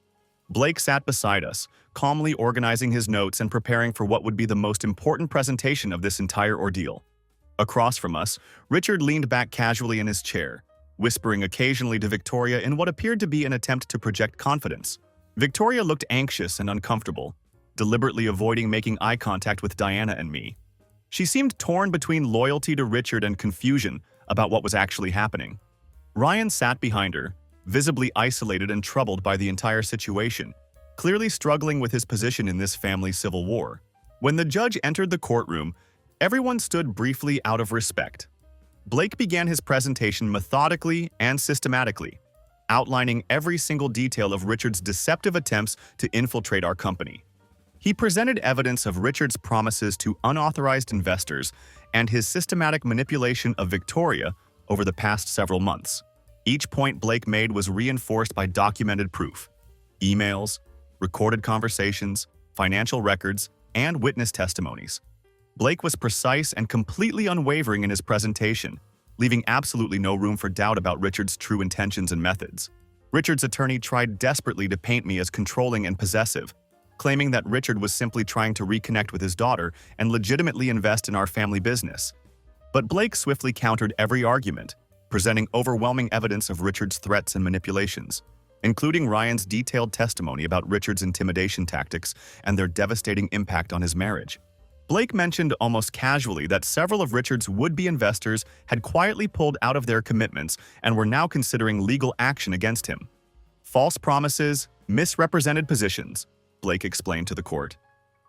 Blake sat beside us, calmly organizing his notes and preparing for what would be the most important presentation of this entire ordeal. Across from us, Richard leaned back casually in his chair, whispering occasionally to Victoria in what appeared to be an attempt to project confidence. Victoria looked anxious and uncomfortable, deliberately avoiding making eye contact with Diana and me. She seemed torn between loyalty to Richard and confusion about what was actually happening. Ryan sat behind her, visibly isolated and troubled by the entire situation, clearly struggling with his position in this family civil war. When the judge entered the courtroom, everyone stood briefly out of respect. Blake began his presentation methodically and systematically, outlining every single detail of Richard's deceptive attempts to infiltrate our company. He presented evidence of Richard's promises to unauthorized investors and his systematic manipulation of Victoria over the past several months. Each point Blake made was reinforced by documented proof: emails, recorded conversations, financial records, and witness testimonies. Blake was precise and completely unwavering in his presentation, leaving absolutely no room for doubt about Richard's true intentions and methods. Richard's attorney tried desperately to paint me as controlling and possessive, claiming that Richard was simply trying to reconnect with his daughter and legitimately invest in our family business. But Blake swiftly countered every argument, presenting overwhelming evidence of Richard's threats and manipulations, including Ryan's detailed testimony about Richard's intimidation tactics and their devastating impact on his marriage. Blake mentioned almost casually that several of Richard's would-be investors had quietly pulled out of their commitments and were now considering legal action against him. False promises, misrepresented positions, Blake explained to the court.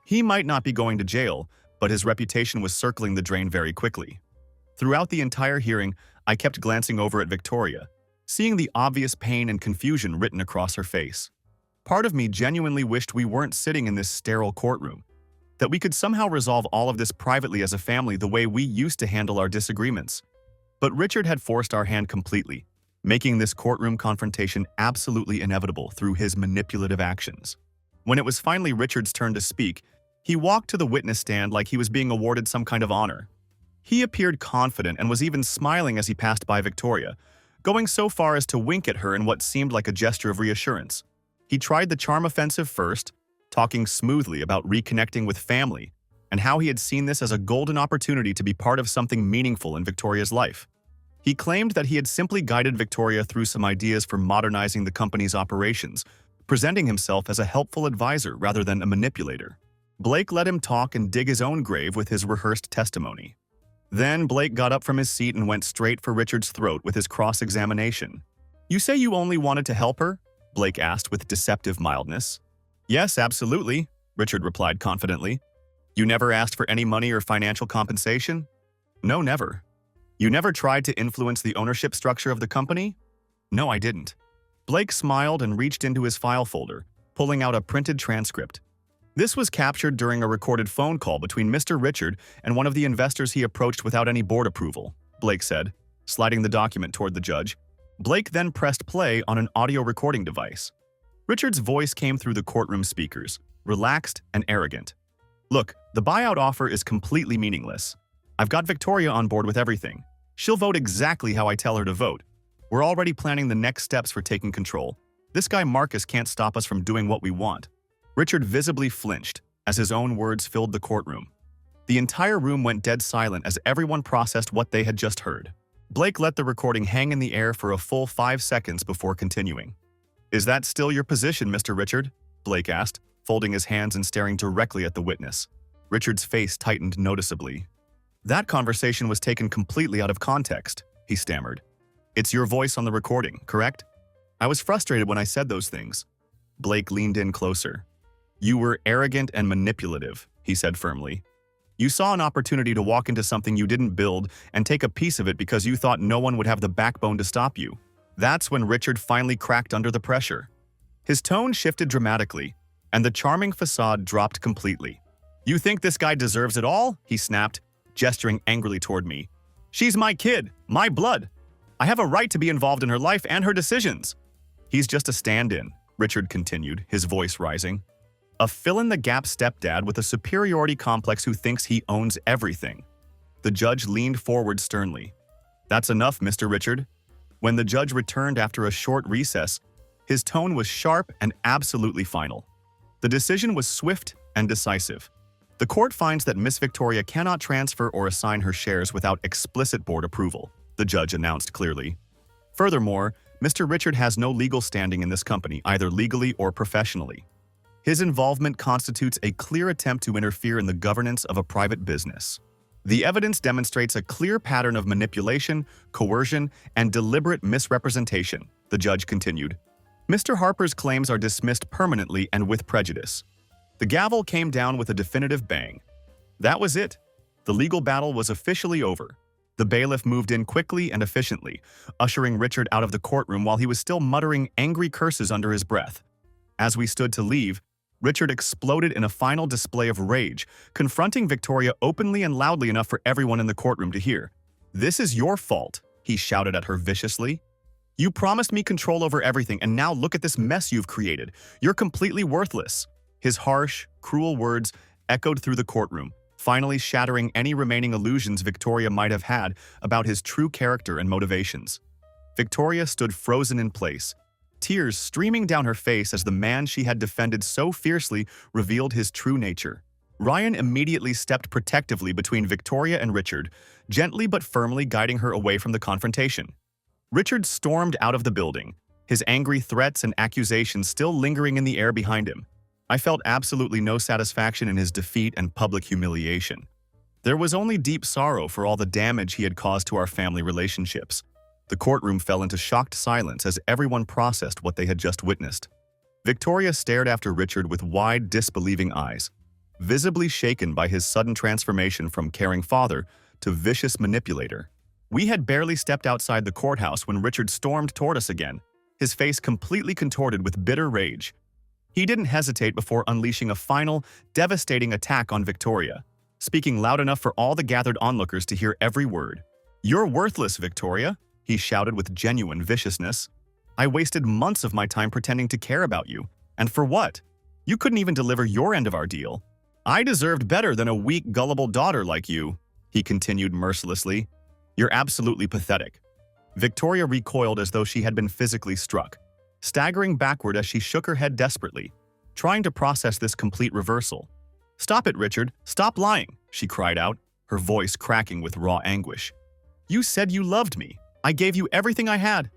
He might not be going to jail, but his reputation was circling the drain very quickly. Throughout the entire hearing, I kept glancing over at Victoria, seeing the obvious pain and confusion written across her face. Part of me genuinely wished we weren't sitting in this sterile courtroom, that we could somehow resolve all of this privately as a family the way we used to handle our disagreements. But Richard had forced our hand completely, making this courtroom confrontation absolutely inevitable through his manipulative actions. When it was finally Richard's turn to speak, he walked to the witness stand like he was being awarded some kind of honor. He appeared confident and was even smiling as he passed by Victoria, going so far as to wink at her in what seemed like a gesture of reassurance. He tried the charm offensive first, talking smoothly about reconnecting with family and how he had seen this as a golden opportunity to be part of something meaningful in Victoria's life. He claimed that he had simply guided Victoria through some ideas for modernizing the company's operations, presenting himself as a helpful advisor rather than a manipulator. Blake let him talk and dig his own grave with his rehearsed testimony. Then Blake got up from his seat and went straight for Richard's throat with his cross-examination. "You say you only wanted to help her?" Blake asked with deceptive mildness. "Yes, absolutely," Richard replied confidently. "You never asked for any money or financial compensation?" "No, never." "You never tried to influence the ownership structure of the company?" "No, I didn't." Blake smiled and reached into his file folder, pulling out a printed transcript. This was captured during a recorded phone call between Mr. Richard and one of the investors he approached without any board approval, Blake said, sliding the document toward the judge. Blake then pressed play on an audio recording device. Richard's voice came through the courtroom speakers, relaxed and arrogant. "Look, the buyout offer is completely meaningless. I've got Victoria on board with everything. She'll vote exactly how I tell her to vote. We're already planning the next steps for taking control. This guy Marcus can't stop us from doing what we want." Richard visibly flinched as his own words filled the courtroom. The entire room went dead silent as everyone processed what they had just heard. Blake let the recording hang in the air for a full 5 seconds before continuing. "Is that still your position, Mr. Richard?" Blake asked, folding his hands and staring directly at the witness. Richard's face tightened noticeably. "That conversation was taken completely out of context," he stammered. "It's your voice on the recording, correct? I was frustrated when I said those things." Blake leaned in closer. "You were arrogant and manipulative," he said firmly. "You saw an opportunity to walk into something you didn't build and take a piece of it because you thought no one would have the backbone to stop you." That's when Richard finally cracked under the pressure. His tone shifted dramatically, and the charming facade dropped completely. "You think this guy deserves it all?" he snapped, gesturing angrily toward me. "She's my kid, my blood. I have a right to be involved in her life and her decisions." "He's just a stand-in," Richard continued, his voice rising. "A fill-in-the-gap stepdad with a superiority complex who thinks he owns everything." The judge leaned forward sternly. "That's enough, Mr. Richard." When the judge returned after a short recess, his tone was sharp and absolutely final. The decision was swift and decisive. "The court finds that Miss Victoria cannot transfer or assign her shares without explicit board approval," the judge announced clearly. "Furthermore, Mr. Richard has no legal standing in this company, either legally or professionally. His involvement constitutes a clear attempt to interfere in the governance of a private business. The evidence demonstrates a clear pattern of manipulation, coercion, and deliberate misrepresentation," the judge continued. "Mr. Harper's claims are dismissed permanently and with prejudice." The gavel came down with a definitive bang. That was it. The legal battle was officially over. The bailiff moved in quickly and efficiently, ushering Richard out of the courtroom while he was still muttering angry curses under his breath. As we stood to leave, Richard exploded in a final display of rage, confronting Victoria openly and loudly enough for everyone in the courtroom to hear. "This is your fault," he shouted at her viciously. "You promised me control over everything, and now look at this mess you've created. You're completely worthless." His harsh, cruel words echoed through the courtroom, finally shattering any remaining illusions Victoria might have had about his true character and motivations. Victoria stood frozen in place, tears streaming down her face as the man she had defended so fiercely revealed his true nature. Ryan immediately stepped protectively between Victoria and Richard, gently but firmly guiding her away from the confrontation. Richard stormed out of the building, his angry threats and accusations still lingering in the air behind him. I felt absolutely no satisfaction in his defeat and public humiliation. There was only deep sorrow for all the damage he had caused to our family relationships. The courtroom fell into shocked silence as everyone processed what they had just witnessed. Victoria stared after Richard with wide, disbelieving eyes, visibly shaken by his sudden transformation from caring father to vicious manipulator. We had barely stepped outside the courthouse when Richard stormed toward us again, his face completely contorted with bitter rage. He didn't hesitate before unleashing a final, devastating attack on Victoria, speaking loud enough for all the gathered onlookers to hear every word. "You're worthless, Victoria," he shouted with genuine viciousness. "I wasted months of my time pretending to care about you. And for what? You couldn't even deliver your end of our deal. I deserved better than a weak, gullible daughter like you," he continued mercilessly. "You're absolutely pathetic." Victoria recoiled as though she had been physically struck, staggering backward as she shook her head desperately, trying to process this complete reversal. "Stop it, Richard. Stop lying," she cried out, her voice cracking with raw anguish. "You said you loved me. I gave you everything I had."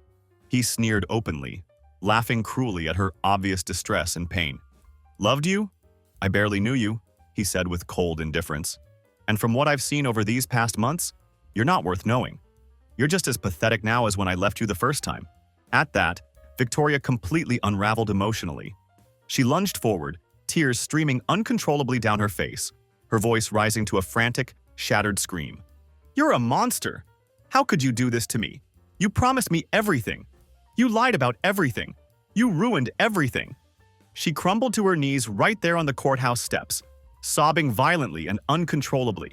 He sneered openly, laughing cruelly at her obvious distress and pain. "Loved you? I barely knew you," he said with cold indifference. "And from what I've seen over these past months, you're not worth knowing. You're just as pathetic now as when I left you the first time." At that, Victoria completely unraveled emotionally. She lunged forward, tears streaming uncontrollably down her face, her voice rising to a frantic, shattered scream. "You're a monster! How could you do this to me? You promised me everything. You lied about everything. You ruined everything." She crumbled to her knees right there on the courthouse steps, sobbing violently and uncontrollably.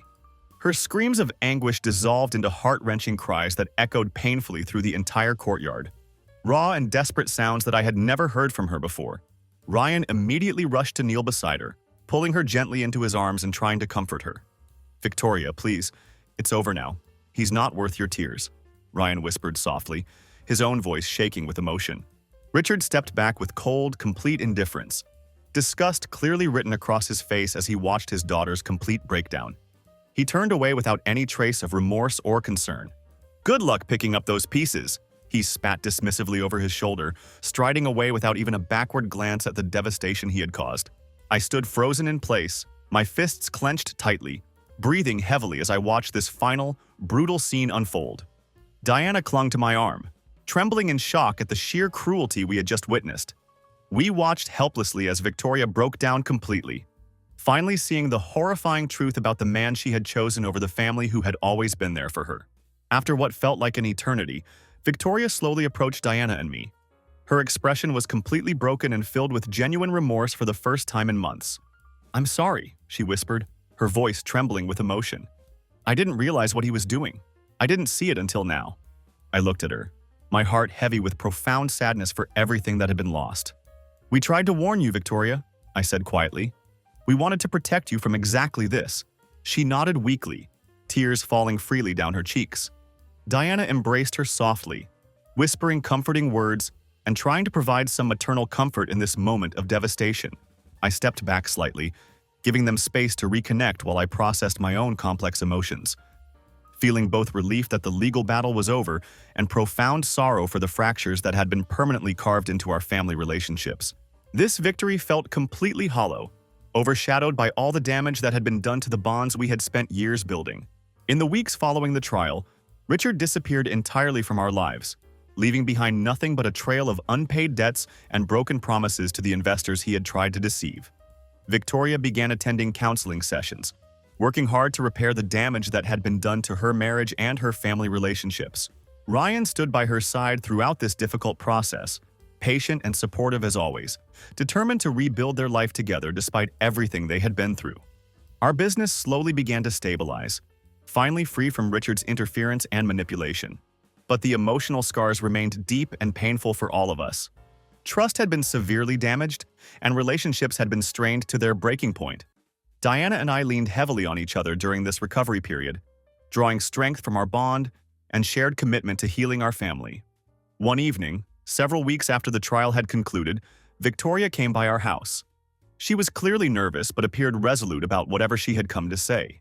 Her screams of anguish dissolved into heart-wrenching cries that echoed painfully through the entire courtyard. Raw and desperate sounds that I had never heard from her before. Ryan immediately rushed to kneel beside her, pulling her gently into his arms and trying to comfort her. "Victoria, please, it's over now. He's not worth your tears," Ryan whispered softly, his own voice shaking with emotion. Richard stepped back with cold, complete indifference, disgust clearly written across his face as he watched his daughter's complete breakdown. He turned away without any trace of remorse or concern. "Good luck picking up those pieces," he spat dismissively over his shoulder, striding away without even a backward glance at the devastation he had caused. I stood frozen in place, my fists clenched tightly, breathing heavily as I watched this final, brutal scene unfold. Diana clung to my arm, trembling in shock at the sheer cruelty we had just witnessed. We watched helplessly as Victoria broke down completely, finally seeing the horrifying truth about the man she had chosen over the family who had always been there for her. After what felt like an eternity, Victoria slowly approached Diana and me. Her expression was completely broken and filled with genuine remorse for the first time in months. "I'm sorry," she whispered, her voice trembling with emotion. "I didn't realize what he was doing. I didn't see it until now." I looked at her, my heart heavy with profound sadness for everything that had been lost. "We tried to warn you, Victoria," I said quietly. "We wanted to protect you from exactly this." She nodded weakly, tears falling freely down her cheeks. Diana embraced her softly, whispering comforting words and trying to provide some maternal comfort in this moment of devastation. I stepped back slightly, giving them space to reconnect while I processed my own complex emotions, feeling both relief that the legal battle was over and profound sorrow for the fractures that had been permanently carved into our family relationships. This victory felt completely hollow, overshadowed by all the damage that had been done to the bonds we had spent years building. In the weeks following the trial, Richard disappeared entirely from our lives, leaving behind nothing but a trail of unpaid debts and broken promises to the investors he had tried to deceive. Victoria began attending counseling sessions, working hard to repair the damage that had been done to her marriage and her family relationships. Ryan stood by her side throughout this difficult process, patient and supportive as always, determined to rebuild their life together despite everything they had been through. Our business slowly began to stabilize, finally free from Richard's interference and manipulation. But the emotional scars remained deep and painful for all of us. Trust had been severely damaged, and relationships had been strained to their breaking point. Diana and I leaned heavily on each other during this recovery period, drawing strength from our bond and shared commitment to healing our family. One evening, several weeks after the trial had concluded, Victoria came by our house. She was clearly nervous but appeared resolute about whatever she had come to say.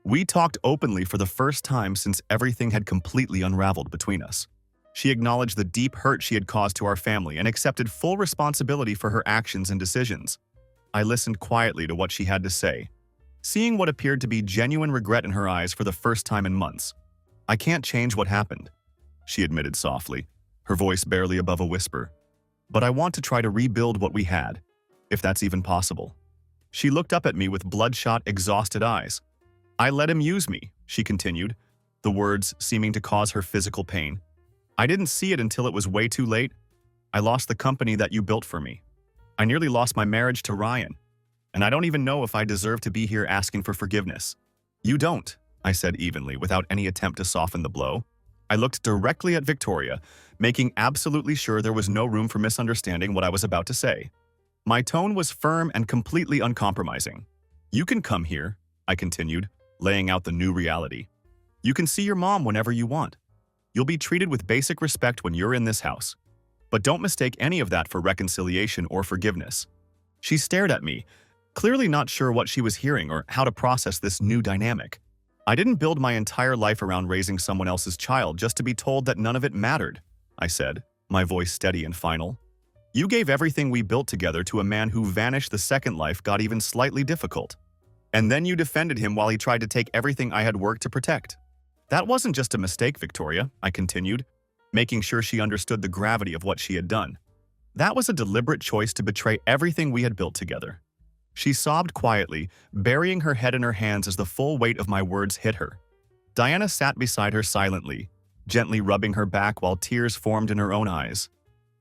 We talked openly for the first time since everything had completely unraveled between us. She acknowledged the deep hurt she had caused to our family and accepted full responsibility for her actions and decisions. I listened quietly to what she had to say, seeing what appeared to be genuine regret in her eyes for the first time in months. "I can't change what happened," she admitted softly, her voice barely above a whisper. "But I want to try to rebuild what we had, if that's even possible." She looked up at me with bloodshot, exhausted eyes. "I let him use me," she continued, the words seeming to cause her physical pain. "I didn't see it until it was way too late. I lost the company that you built for me. I nearly lost my marriage to Ryan, and I don't even know if I deserve to be here asking for forgiveness." "You don't," I said evenly, without any attempt to soften the blow. I looked directly at Victoria, making absolutely sure there was no room for misunderstanding what I was about to say. My tone was firm and completely uncompromising. "You can come here," I continued, laying out the new reality. "You can see your mom whenever you want. You'll be treated with basic respect when you're in this house. But don't mistake any of that for reconciliation or forgiveness." She stared at me, clearly not sure what she was hearing or how to process this new dynamic. I didn't build my entire life around raising someone else's child just to be told that none of it mattered, I said, my voice steady and final. You gave everything we built together to a man who vanished the second life got even slightly difficult. And then you defended him while he tried to take everything I had worked to protect. That wasn't just a mistake, Victoria, I continued, making sure she understood the gravity of what she had done. That was a deliberate choice to betray everything we had built together. She sobbed quietly, burying her head in her hands as the full weight of my words hit her. Diana sat beside her silently, gently rubbing her back while tears formed in her own eyes.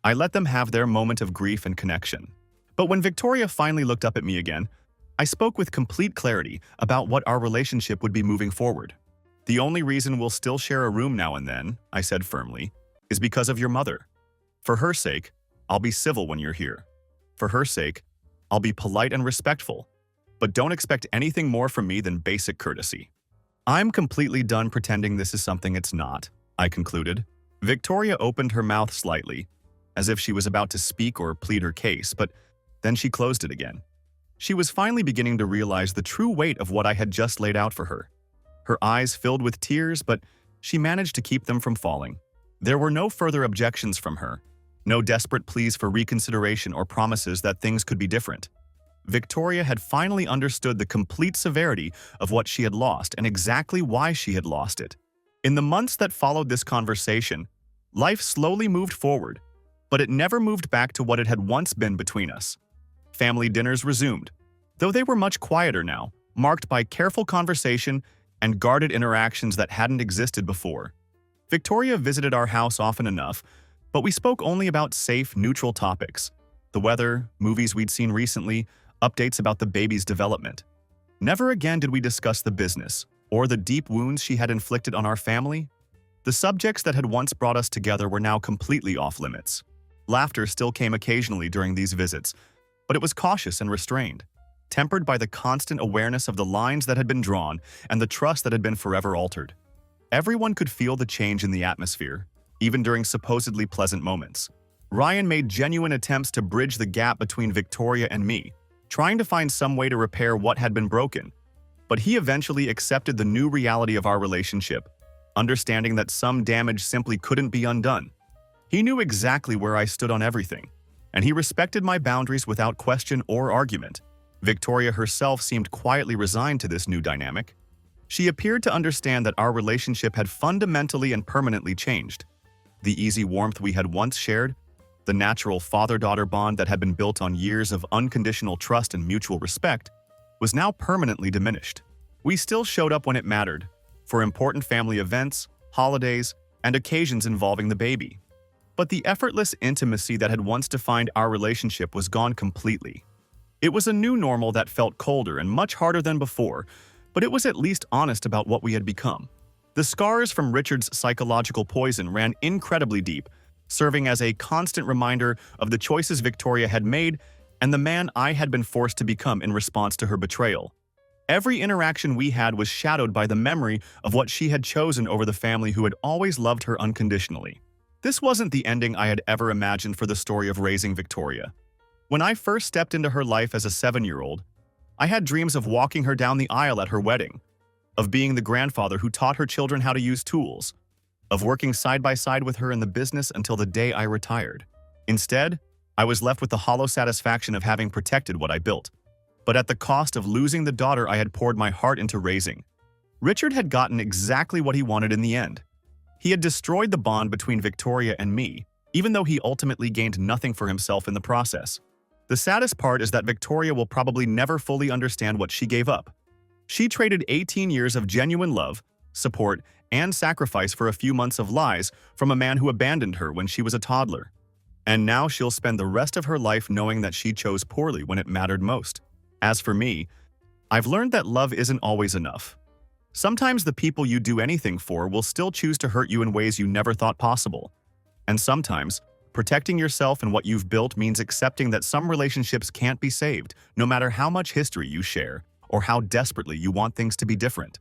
I let them have their moment of grief and connection. But when Victoria finally looked up at me again, I spoke with complete clarity about what our relationship would be moving forward. The only reason we'll still share a room now and then, I said firmly, is because of your mother. For her sake, I'll be civil when you're here. For her sake, I'll be polite and respectful. But don't expect anything more from me than basic courtesy. I'm completely done pretending this is something it's not, I concluded. Victoria opened her mouth slightly, as if she was about to speak or plead her case, but then she closed it again. She was finally beginning to realize the true weight of what I had just laid out for her. Her eyes filled with tears, but she managed to keep them from falling. There were no further objections from her, no desperate pleas for reconsideration or promises that things could be different. Victoria had finally understood the complete severity of what she had lost and exactly why she had lost it. In the months that followed this conversation, life slowly moved forward, but it never moved back to what it had once been between us. Family dinners resumed, though they were much quieter now, marked by careful conversation and guarded interactions that hadn't existed before. Victoria visited our house often enough, but we spoke only about safe, neutral topics. The weather, movies we'd seen recently, updates about the baby's development. Never again did we discuss the business, or the deep wounds she had inflicted on our family. The subjects that had once brought us together were now completely off-limits. Laughter still came occasionally during these visits, but it was cautious and restrained, tempered by the constant awareness of the lines that had been drawn and the trust that had been forever altered. Everyone could feel the change in the atmosphere, even during supposedly pleasant moments. Ryan made genuine attempts to bridge the gap between Victoria and me, trying to find some way to repair what had been broken. But he eventually accepted the new reality of our relationship, understanding that some damage simply couldn't be undone. He knew exactly where I stood on everything, and he respected my boundaries without question or argument. Victoria herself seemed quietly resigned to this new dynamic. She appeared to understand that our relationship had fundamentally and permanently changed. The easy warmth we had once shared, the natural father-daughter bond that had been built on years of unconditional trust and mutual respect, was now permanently diminished. We still showed up when it mattered, for important family events, holidays, and occasions involving the baby. But the effortless intimacy that had once defined our relationship was gone completely. It was a new normal that felt colder and much harder than before, but it was at least honest about what we had become. The scars from Richard's psychological poison ran incredibly deep, serving as a constant reminder of the choices Victoria had made and the man I had been forced to become in response to her betrayal. Every interaction we had was shadowed by the memory of what she had chosen over the family who had always loved her unconditionally. This wasn't the ending I had ever imagined for the story of raising Victoria. When I first stepped into her life as a 7-year-old, I had dreams of walking her down the aisle at her wedding, of being the grandfather who taught her children how to use tools, of working side by side with her in the business until the day I retired. Instead, I was left with the hollow satisfaction of having protected what I built, but at the cost of losing the daughter I had poured my heart into raising. Richard had gotten exactly what he wanted in the end. He had destroyed the bond between Victoria and me, even though he ultimately gained nothing for himself in the process. The saddest part is that Victoria will probably never fully understand what she gave up. She traded 18 years of genuine love, support, and sacrifice for a few months of lies from a man who abandoned her when she was a toddler. And now she'll spend the rest of her life knowing that she chose poorly when it mattered most. As for me, I've learned that love isn't always enough. Sometimes the people you do anything for will still choose to hurt you in ways you never thought possible. And sometimes, protecting yourself and what you've built means accepting that some relationships can't be saved, no matter how much history you share or how desperately you want things to be different.